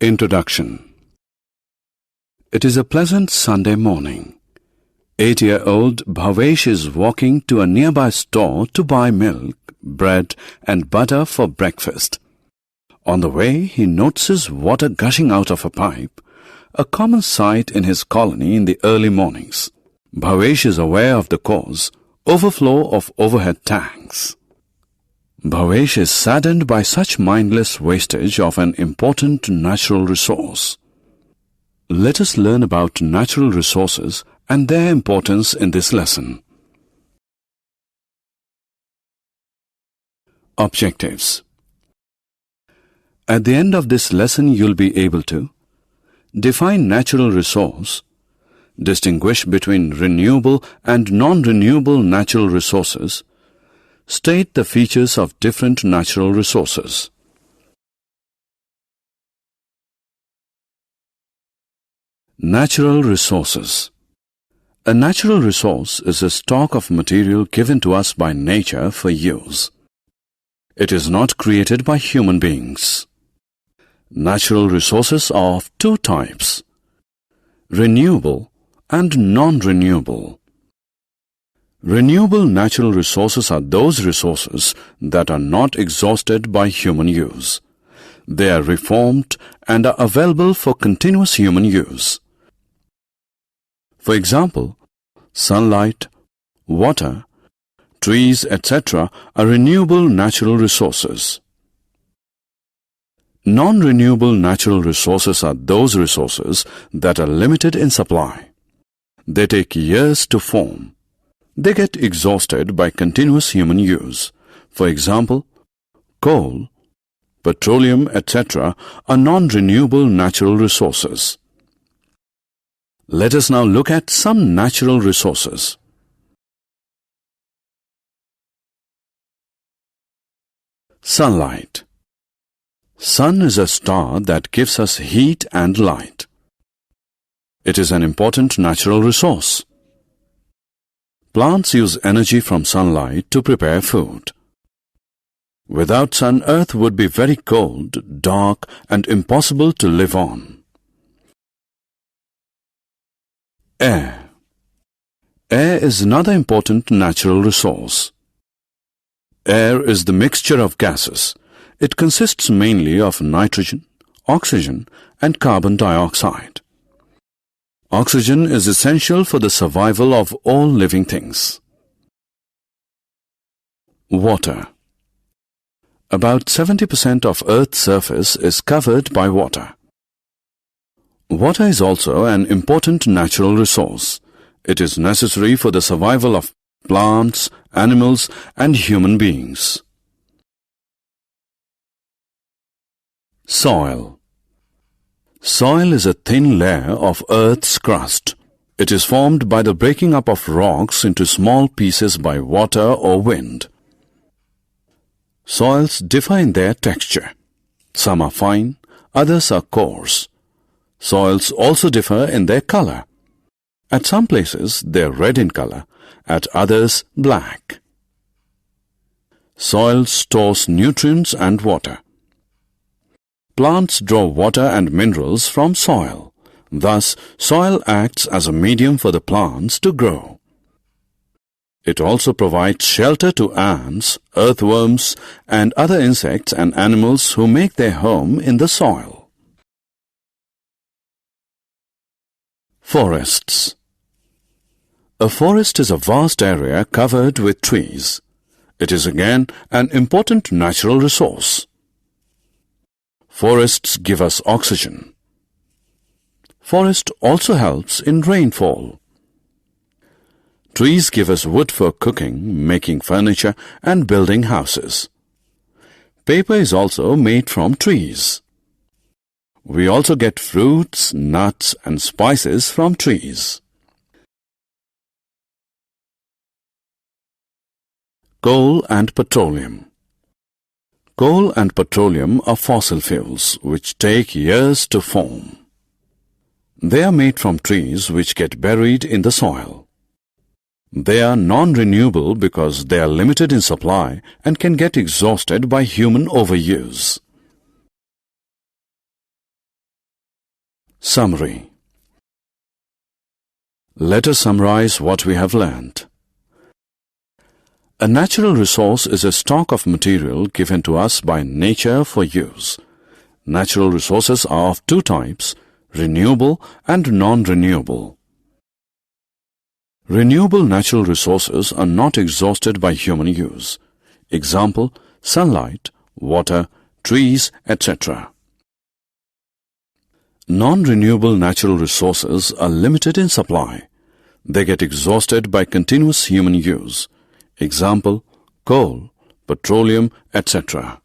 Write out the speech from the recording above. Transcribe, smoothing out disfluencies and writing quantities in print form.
Introduction. It is a pleasant Sunday morning. 8-year-old Bhavy is walking to a nearby store to buy milk, bread and butter for breakfast. On the way, he notices water gushing out of a pipe, a common sight in his colony in the early mornings. Bhavy is aware of the cause, overflow of overhead tanks. Bhavy is saddened by such mindless wastage of an important natural resource. Let us learn about natural resources and their importance in this lesson. Objectives. At the end of this lesson, you'll be able to define natural resource, distinguish between renewable and non-renewable natural resources, state the features of different natural resources. Natural resources. A natural resource is a stock of material given to us by nature for use. It is not created by human beings. Natural resources are of two types: renewable and non-renewable. Renewable natural resources are those resources that are not exhausted by human use. They are reformed and are available for continuous human use. For example, sunlight, water, trees, etc. are renewable natural resources. Non-renewable natural resources are those resources that are limited in supply. They take years to form. They get exhausted by continuous human use. For example, coal, petroleum, etc. are non-renewable natural resources. Let us now look at some natural resources. Sunlight. Sun is a star that gives us heat and light. It is an important natural resource. Plants use energy from sunlight to prepare food. Without sun, Earth would be very cold, dark, and impossible to live on. Air. Air is another important natural resource. Air is the mixture of gases. It consists mainly of nitrogen, oxygen, and carbon dioxide. Oxygen is essential for the survival of all living things. Water. About 70% of Earth's surface is covered by water. Water is also an important natural resource. It is necessary for the survival of plants, animals, and human beings. Soil. Soil is a thin layer of Earth's crust. It is formed by the breaking up of rocks into small pieces by water or wind. Soils differ in their texture. Some are fine, others are coarse. Soils also differ in their color. At some places they are red in color, at others black. Soil stores nutrients and water. Plants draw water and minerals from soil. Thus, soil acts as a medium for the plants to grow. It also provides shelter to ants, earthworms, and other insects and animals who make their home in the soil. Forests. A forest is a vast area covered with trees. It is again an important natural resource. Forests give us oxygen. Forest also helps in rainfall. Trees give us wood for cooking, making furniture, and building houses. Paper is also made from trees. We also get fruits, nuts, and spices from trees. Coal and petroleum. Coal and petroleum are fossil fuels which take years to form. They are made from trees which get buried in the soil. They are non-renewable because they are limited in supply and can get exhausted by human overuse. Summary. Let us summarize what we have learned. A natural resource is a stock of material given to us by nature for use. Natural resources are of two types, renewable and non-renewable. Renewable natural resources are not exhausted by human use. Example, sunlight, water, trees, etc. Non-renewable natural resources are limited in supply. They get exhausted by continuous human use. Example, coal, petroleum, etc.